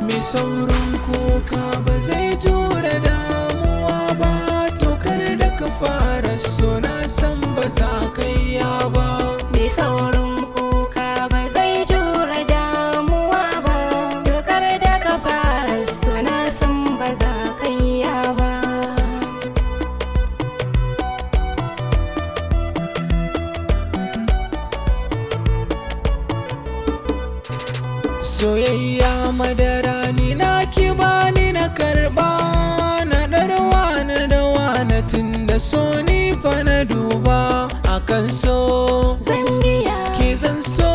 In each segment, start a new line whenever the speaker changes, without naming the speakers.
Mai saurin kuka ba zai jure damuwa ba, to kar da ka fara suna san ba za ka iya ba.
Mai saurin kuka ba zai jure damuwa ba, to kar da ka fara suna san ba za ka iya ba.
Soyayya madara ni na ki bani na karba, na ɗarwa na dawa na tunda so ni fa na duba. Akan so
Zambiya
ke zan so,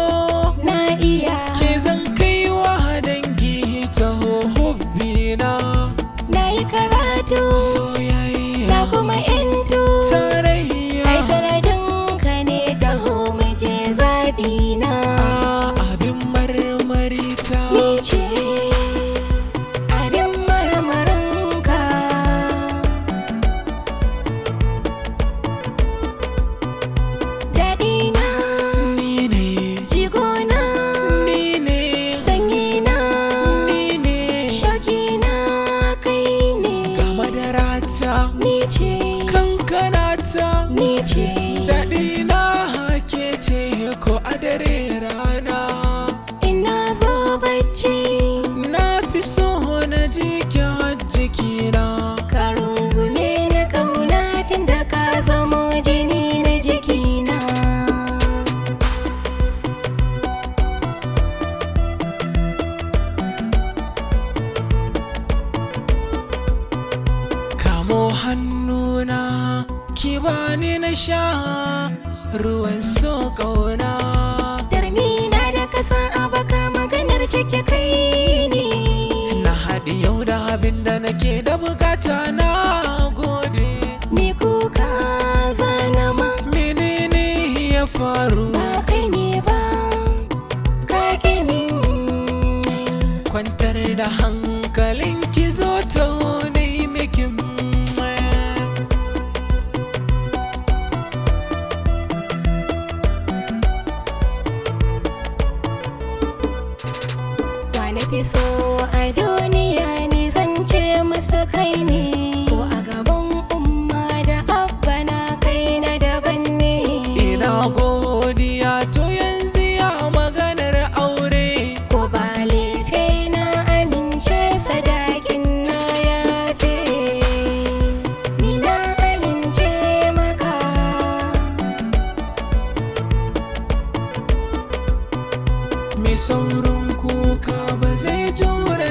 na iya
ke zan kai wa dangi ta hobbina.
na yi karatu
Soyayya
na kuma intu
tarayya
ai sanadin ka ne taho mu je zaɓi na.
abin marmari ta
Ni ce abin marmarinka, daɗina
ni ne,
jigona
ni ne,
sanyina
ni ne.
shaukina kai ne.
Ga madara ta
Ni ce
kankana ta
ni ce
daɗina ke ce ko a dare rana.
ina zo bacci
Na fi so na ji ki har jikina.
ka rungume ni ƙauna tun da ka zamo jini na jikina.
Kamo hannuna ki bani na sha ruwan so ƙauna.
Darmina da kasa a baka maganar cike kai ne.
Na haɗi yau da abin da nake da bukata na gode.
Ni kuka zanama
Menene ya faru?
ba kai ne ba ka ƙi min.
Kwantar da hankalin ki zo ta wani miki.
Wa na fi so a duniya ne zan ce musu kai ne, ko a gaban umma da abba na kai na daban ne.
Ina godiya to yanzu ya maganar aure.
Ko ba laife na amince sadakin na yafe, ni na amince maka.
Mai saurin kuka ba zai jure